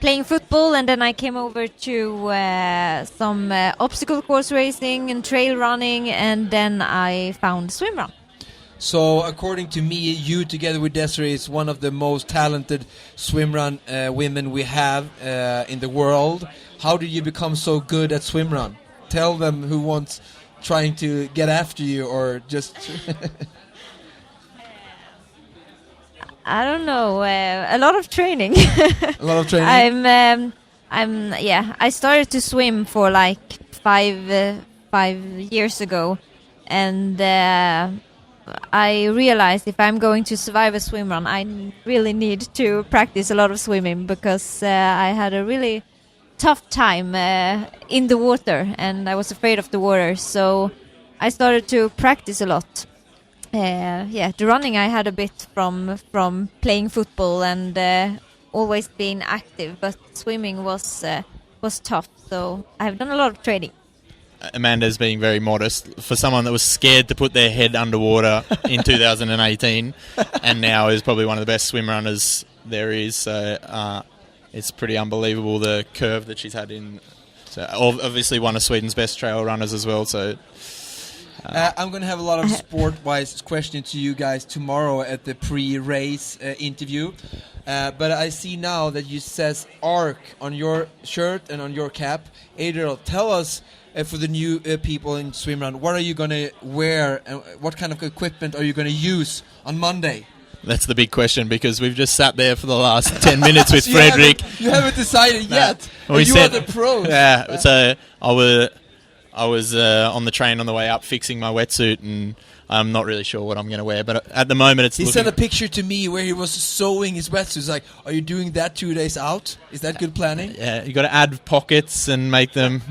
playing football, and then I came over to some obstacle course racing and trail running, and then I found swimrun. So, according to me, you together with Desiree is one of the most talented swimrun women we have in the world. How did you become so good at swimrun? Tell them who wants trying to get after you, or just... I don't know. A lot of training. A lot of training. I started to swim for like 5 years ago, and I realized if I'm going to survive a swim run, I really need to practice a lot of swimming, because I had a really tough time in the water, and I was afraid of the water. So I started to practice a lot. The running I had a bit from playing football and always being active, but swimming was tough. So I've done a lot of training. Amanda's being very modest for someone that was scared to put their head underwater in 2018, and now is probably one of the best swim runners there is. So it's pretty unbelievable, the curve that she's had in. So obviously one of Sweden's best trail runners as well. So. I'm going to have a lot of sport-wise questions to you guys tomorrow at the pre-race interview. But I see now that you says ARC on your shirt and on your cap. Adriel, tell us for the new people in swimrun, what are you going to wear and what kind of equipment are you going to use on Monday? That's the big question, because we've just sat there for the last 10 minutes with Fredrik. You haven't decided yet. You are the pros. Yeah, so I was on the train on the way up fixing my wetsuit, and I'm not really sure what I'm going to wear. But at the moment, He sent a picture to me where he was sewing his wetsuit. He's like, are you doing that 2 days out? Is that good planning? Yeah, you got to add pockets and make them,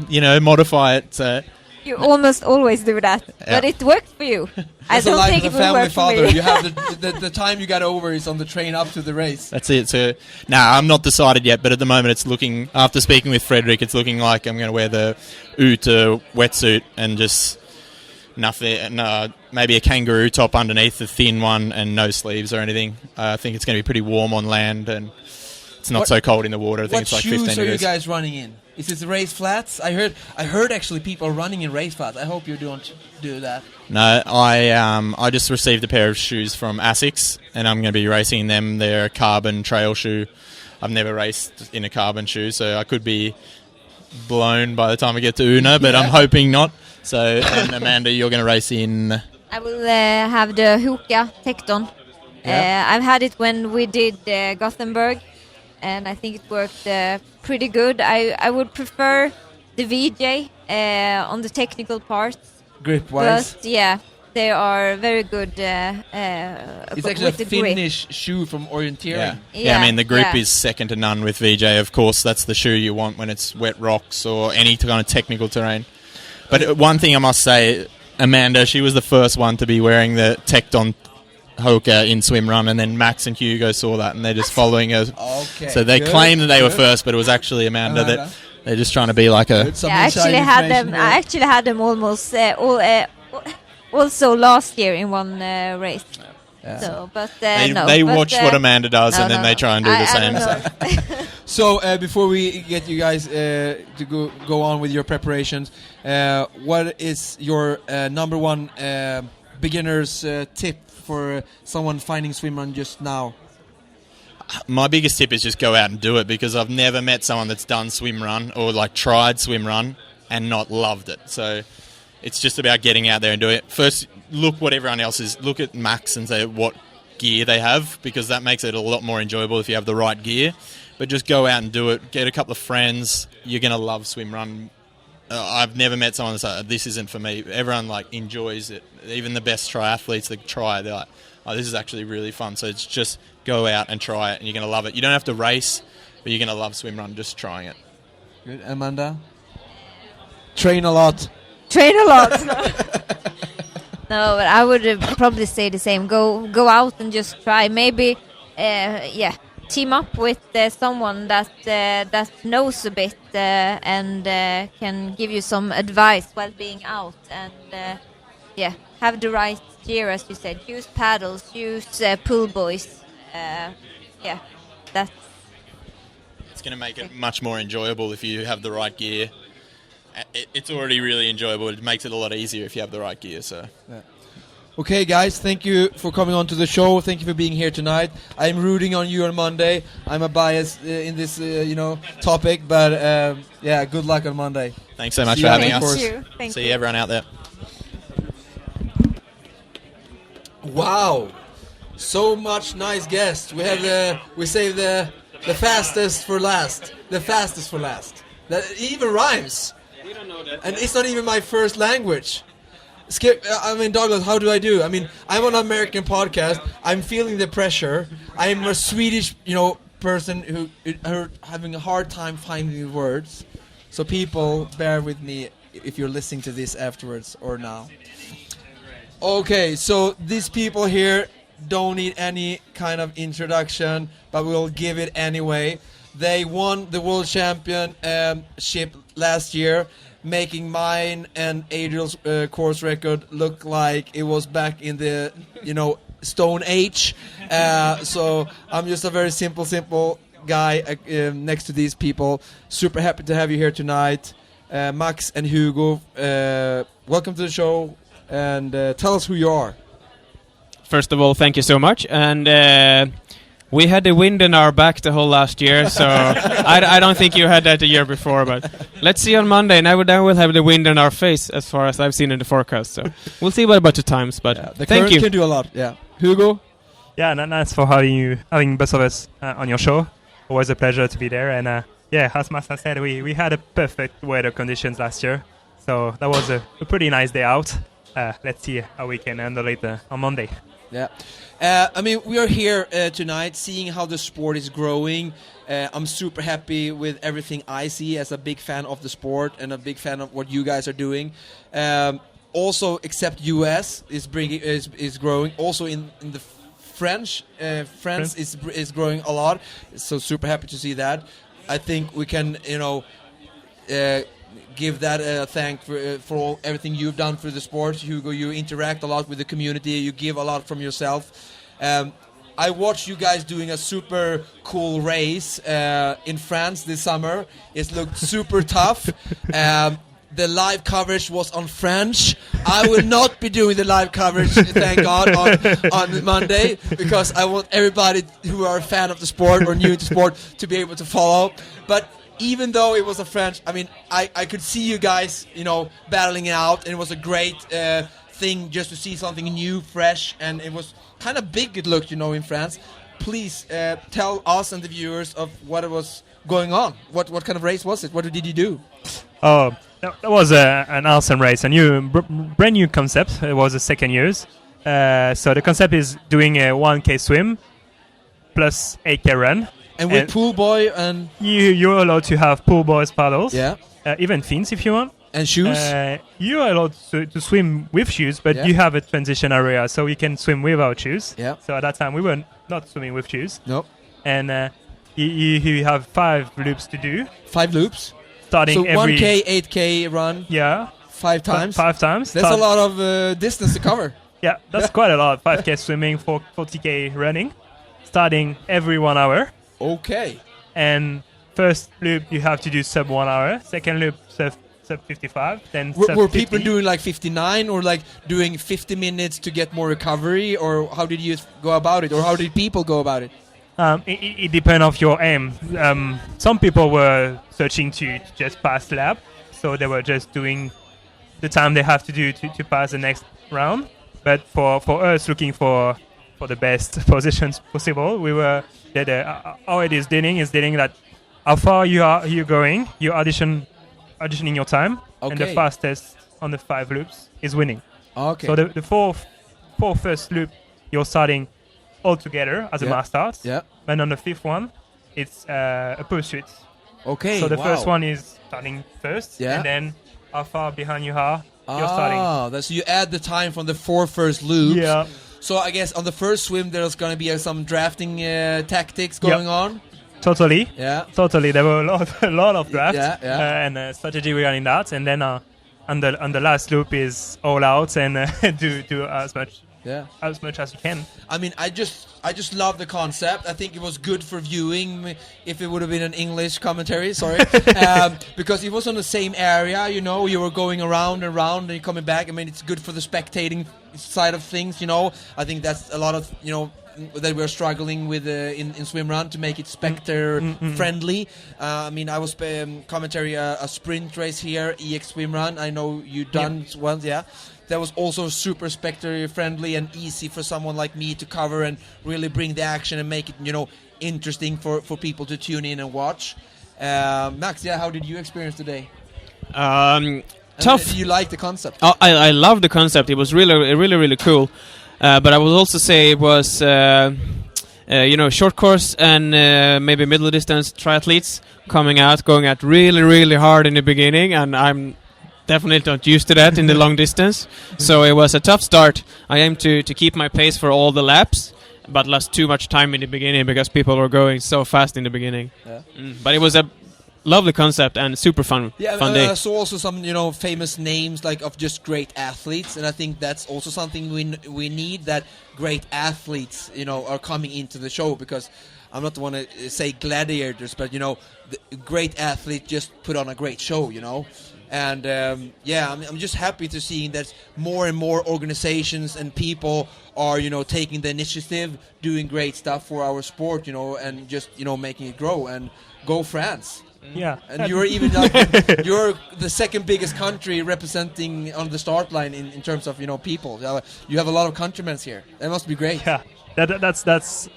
modify it. So. You almost always do that, but it worked for you. I don't think it will work for me. You have the time you got over is on the train up to the race. That's it. So, I'm not decided yet, but at the moment it's looking, after speaking with Fredrik, it's looking like I'm going to wear the Ötillö wetsuit and just nothing, maybe a kangaroo top underneath, the thin one, and no sleeves or anything. I think it's going to be pretty warm on land, and it's not so cold in the water. I think it's like 15 degrees. What shoes are you guys running in? Is it race flats? I heard actually people running in race flats. I hope you don't do that. No, I just received a pair of shoes from Asics, and I'm going to be racing in them. They're a carbon trail shoe. I've never raced in a carbon shoe, so I could be blown by the time I get to Una, but I'm hoping not. So, and Amanda, you're going to race in... I will have the Hoka Tecton. I've had it when we did Gothenburg, and I think it worked pretty good. I would prefer the VJ on the technical parts. Grip-wise? But they are very good. It's actually a Finnish shoe from orienteering. Yeah, I mean, the grip is second to none with VJ. Of course, that's the shoe you want when it's wet rocks or any kind of technical terrain. But one thing I must say, Amanda, she was the first one to be wearing the Tecton Hoka in swim run, and then Max and Hugo saw that, and they're just following her. Okay, so they claim that they were first, but it was actually Amanda that they're just trying to be like a. I actually had them almost also last year in one race. Yeah. So, but they watch what Amanda does, and then they try and do the same. So before we get you guys to go on with your preparations, what is your number one beginner's tip for someone finding swimrun just now? My biggest tip is just go out and do it, because I've never met someone that's done swimrun or like tried swimrun and not loved it. So it's just about getting out there and doing it. First, look what everyone else is. Look at Max and say what gear they have, because that makes it a lot more enjoyable if you have the right gear. But just go out and do it. Get a couple of friends. You're going to love swimrun. I've never met someone that's like, this isn't for me. Everyone enjoys it. Even the best triathletes that try, they're like, oh, this is actually really fun. So it's just go out and try it, and you're going to love it. You don't have to race, but you're going to love swimrun just trying it. Good. Amanda? Train a lot. Train a lot. No, but I would probably say the same. Go out and just try. Maybe, team up with someone that knows a bit and can give you some advice while being out. And have the right gear, as you said. Use paddles. Use pull buoys. That's. It's going to make it much more enjoyable if you have the right gear. It's already really enjoyable. It makes it a lot easier if you have the right gear. So. Yeah. Okay, guys, thank you for coming on to the show. Thank you for being here tonight. I'm rooting on you on Monday. I'm a bias in this, topic, but yeah, good luck on Monday. Thanks so much for having us. Thank See you everyone out there. Wow, so much nice guests. We saved the fastest for last. The fastest for last. That even rhymes. We don't know that. And it's not even my first language. Douglas, how do I do? I mean, I'm on an American podcast. I'm feeling the pressure. I'm a Swedish, person who having a hard time finding the words. So people, bear with me if you're listening to this afterwards or now. Okay, so these people here don't need any kind of introduction, but we'll give it anyway. They won the World Championship last year, making mine and Adriel's course record look like it was back in the, Stone Age. So I'm just a very simple guy next to these people. Super happy to have you here tonight. Max and Hugo, welcome to the show, and tell us who you are. First of all, thank you so much. And we had the wind in our back the whole last year, so I don't think you had that the year before. But let's see on Monday. Now we'll have the wind in our face, as far as I've seen in the forecast. So we'll see what about the times. But The thank current you. can do a lot. Yeah, Hugo. Yeah, nice for having both of us on your show. Always a pleasure to be there. And as Masa said, we had a perfect weather conditions last year, so that was a pretty nice day out. Let's see how we can handle it on Monday. Yeah. We are here tonight seeing how the sport is growing. I'm super happy with everything I see as a big fan of the sport and a big fan of what you guys are doing. Also, except US is growing. Also in the France is growing a lot. So super happy to see that. I think we can, give that thank for everything you've done for the sport. Hugo, you interact a lot with the community. You give a lot from yourself. I watched you guys doing a super cool race in France this summer. It looked super tough. The live coverage was on French. I will not be doing the live coverage, thank God, on Monday, because I want everybody who are a fan of the sport or new to sport to be able to follow. But even though it was a French, I could see you guys, battling it out, and it was a great thing just to see something new, fresh, and it was kind of big. It looked, in France. Please tell us and the viewers of what it was going on. What kind of race was it? What did you do? Oh, that was an awesome race, a brand new concept. It was the second years. So the concept is doing a 1K swim plus 8K run. And with pool boy and... You're allowed to have pool boys paddles. Yeah. Even fins if you want. And shoes? You are allowed to swim with shoes, but you have a transition area, so you can swim without shoes. Yeah. So at that time, we were not swimming with shoes. Nope. And you have 5 loops to do. 5 loops? Starting so every... 1K, 8K run? Yeah. 5 times? 5 times. That's a lot of distance to cover. Yeah, that's quite a lot. 5K swimming, 40K running. Starting every 1 hour. Okay. And first loop, you have to do sub 1 hour. Second loop, sub 55. Then were people doing like 59 or like doing 50 minutes to get more recovery? Or how did you go about it? Or how did people go about it? It depends on your aim. Some people were searching to just pass the lap. So they were just doing the time they have to do to pass the next round. But for us, looking for the best positions possible, we were... how it is dealing that how far you're going, you auditioning your time, and the fastest on the 5 loops is winning. Okay. So the four first loop, you're starting all together as a mass start. Yeah. And on the 5th one, it's a pursuit. Okay. So the first one is starting first, and then how far behind you are, you're starting. So you add the time from the 4 first loops. Yeah. So I guess on the first swim there's going to be some drafting tactics going on. Totally. Yeah. Totally. There were a lot of drafts and strategy regarding that. And then on the last loop is all out and do as much as much as you can. I mean, I just love the concept. I think it was good for viewing. If it would have been an English commentary, sorry, because it was on the same area. You know, you were going around and around, and you're coming back. I mean, it's good for the spectating side of things. You know, I think that's a lot of that we're struggling with in swimrun to make it spectator friendly. I mean, I was commentary a sprint race here, EX Swimrun. I know you done once, yeah. That was also super spectator friendly and easy for someone like me to cover and really bring the action and make it, interesting for people to tune in and watch. Max, how did you experience today? Tough. Do you like the concept? I love the concept. It was really cool. But I would also say it was, short course and maybe middle distance triathletes going out really hard in the beginning, and I'm definitely not used to that in the long distance. So it was a tough start. I aimed to keep my pace for all the laps, but lost too much time in the beginning because people were going so fast in the beginning. Yeah. But it was a lovely concept and super fun day. I saw also some famous names of just great athletes, and I think that's also something we need, that great athletes are coming into the show, because I'm not the one to say gladiators, but the great athlete just put on a great show, And I'm just happy to see that more and more organizations and people are taking the initiative, doing great stuff for our sport, and just making it grow. And go France. Yeah, and you're even you're the second biggest country representing on the start line in terms of people. You have a lot of countrymen here. That must be great. Yeah, that's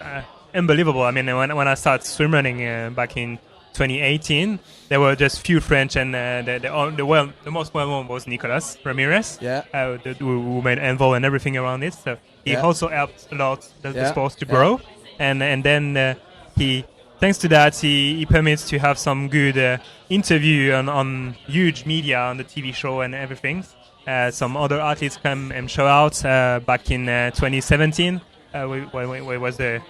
unbelievable. I mean, when I started swimrunning back in 2018, there were just few French, and the most well-known was Nicolas Ramirez, who made Envol and everything around it. So he also helped a lot the sport to grow, and then he. Thanks to that, he permits to have some good interview on huge media on the TV show and everything. Some other athletes come and show out back in 2017, when it was a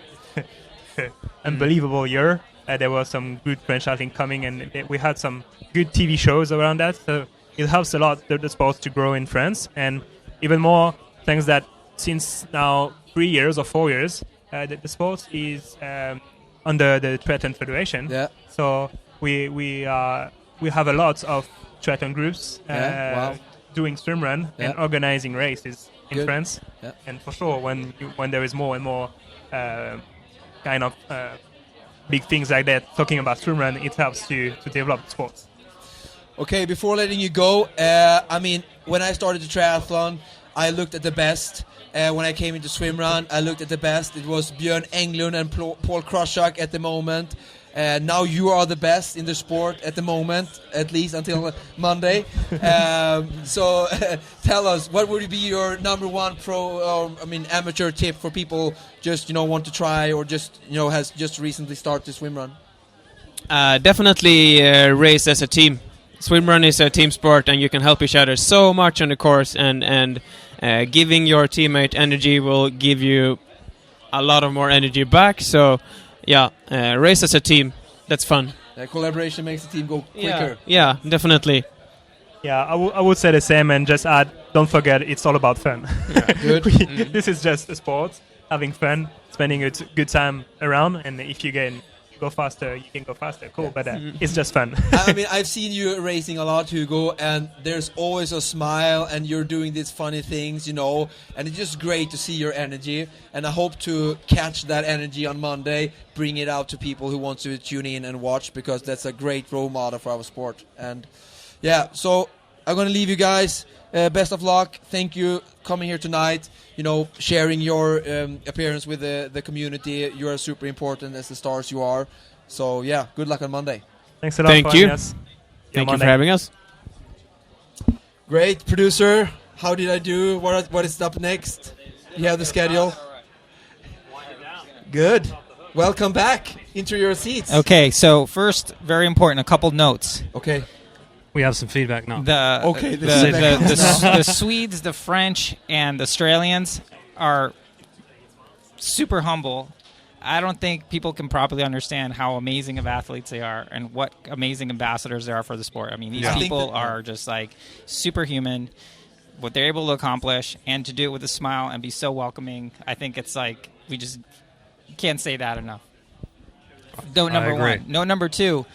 unbelievable year. There were some good French athletes coming, and we had some good TV shows around that. So it helps a lot the sport to grow in France, and even more thanks that since now 3 years or 4 years, the sport is under the Triathlon Federation. Yeah. So we have a lot of triathlon groups doing swimrun and organizing races in France. Yeah. And for sure, when there is more and more kind of big things like that talking about swimrun, it helps to develop the sport. Okay, before letting you go, I mean, when I started the triathlon, I looked at the best. When I came into swimrun, I looked at the best. It was Björn Englund and Paul Kroschak at the moment. Now you are the best in the sport at the moment, at least until Monday. So tell us, what would be your number one amateur tip for people just want to try, or just has just recently started swimrun? Definitely race as a team. Swimrun is a team sport, and you can help each other so much on the course, and giving your teammate energy will give you a lot of more energy back. So race as a team, that's fun. Collaboration makes the team go quicker. Yeah, definitely. Yeah, I would say the same, and just add, don't forget, it's all about fun. Yeah, good. This is just a sport, having fun, spending a good time around, and if you can go faster, you can go faster. Cool, but it's just fun. I mean, I've seen you racing a lot, Hugo, and there's always a smile, and you're doing these funny things, and it's just great to see your energy, and I hope to catch that energy on Monday, bring it out to people who want to tune in and watch, because that's a great role model for our sport. And so I'm going to leave you guys. Best of luck. Thank you coming here tonight, sharing your appearance with the community. You are super important as the stars you are. So good luck on Monday. Thanks a lot. Thank you. Thank you for having us. Great. Producer, how did I do? What is up next? You have the schedule? Good. Welcome back into your seats. Okay, so first, very important, a couple notes. Okay. We have some feedback now. The Swedes, the French, and the Australians are super humble. I don't think people can properly understand how amazing of athletes they are and what amazing ambassadors they are for the sport. I mean, these people are just like superhuman. what they're able to accomplish, and to do it with a smile and be so welcoming. I think it's like we just can't say that enough. Note number one. Note number two.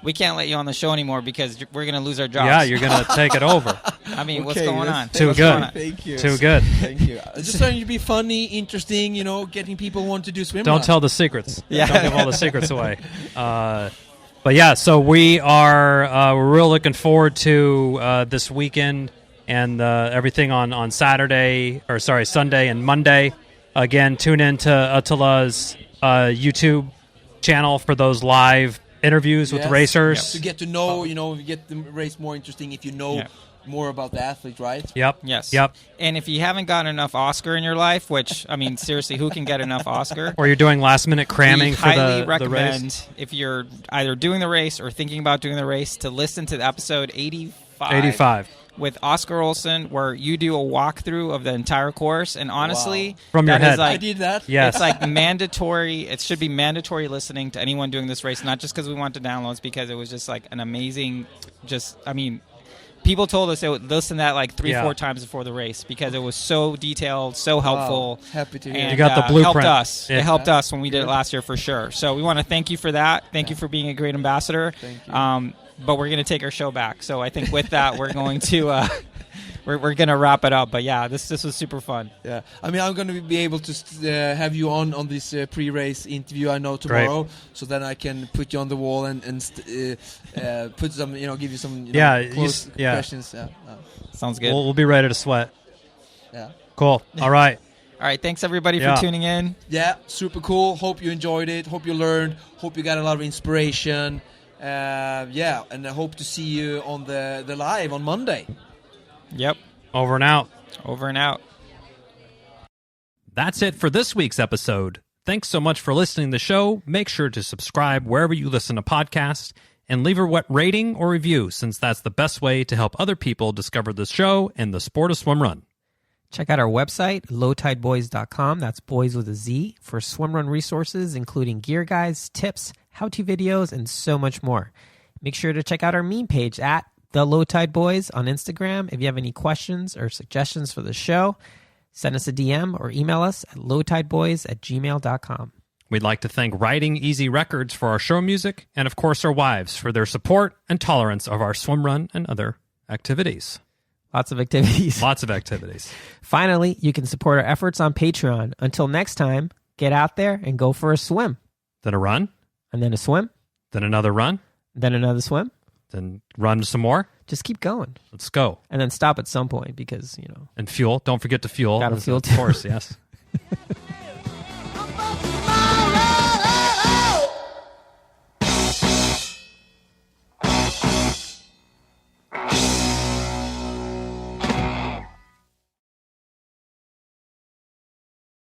We can't let you on the show anymore because we're going to lose our jobs. Yeah, you're going to take it over. I mean, what's going on? Too good. Thank you. Too good. Thank you. Just trying to be funny, interesting, getting people want to do swim Don't runs. tell the secrets. Yeah. Don't give all the secrets away. But yeah, so we're real looking forward to this weekend and everything on Sunday and Monday. Again, tune in to Ötillö's YouTube channel for those live interviews with racers. To get to know, get the race more interesting if you know more about the athlete, right? Yep. Yes. Yep. And if you haven't gotten enough Oscar in your life, which, I mean, seriously, who can get enough Oscar? Or you're doing last-minute cramming for highly the recommend, race. if you're either doing the race or thinking about doing the race, to listen to episode 85. 85. With Oscar Olsson, where you do a walkthrough of the entire course, and honestly, From your that is head. like, I did that. Yes. It's like mandatory. It should be mandatory listening to anyone doing this race, not just because we want to downloads, because it was just like an amazing. People told us they would listen to that like 3-4 times before the race because it was so detailed, so helpful. Happy to hear. And, You got the blueprint. Helped us. Yeah. It helped us when we did it last year for sure. So we want to thank you for that. Thank you for being a great ambassador. Thank you. But we're going to take our show back. So I think with that, we're going to we're going to wrap it up. But yeah, this was super fun. Yeah, I mean, I'm going to be able to have you on this pre-race interview. I know tomorrow, so then I can put you on the wall and put some, give you some close questions. Sounds good. We'll be ready to sweat. Yeah. Cool. All right. All right. Thanks everybody for tuning in. Yeah, super cool. Hope you enjoyed it. Hope you learned. Hope you got a lot of inspiration. And I hope to see you on the live on Monday. Yep. Over and out. Over and out. That's it for this week's episode. Thanks so much for listening to the show. Make sure to subscribe wherever you listen to podcasts and leave a rating or review, since that's the best way to help other people discover the show and the sport of swim run. Check out our website, lowtideboys.com. That's boys with a Z, for swim run resources, including gear guides, tips, how-to videos, and so much more. Make sure to check out our meme page at The Low Tide Boys on Instagram. If you have any questions or suggestions for the show, send us a DM or email us at lowtideboys@gmail.com. We'd like to thank Riding Easy Records for our show music, and of course our wives for their support and tolerance of our swim run and other activities. Lots of activities. Lots of activities. Finally, you can support our efforts on Patreon. Until next time, get out there and go for a swim. Then a run. And then a swim. Then another run. Then another swim. Then run some more. Just keep going. Let's go. And then stop at some point because, And fuel. Don't forget to fuel. Gotta fuel Of too. course, yes.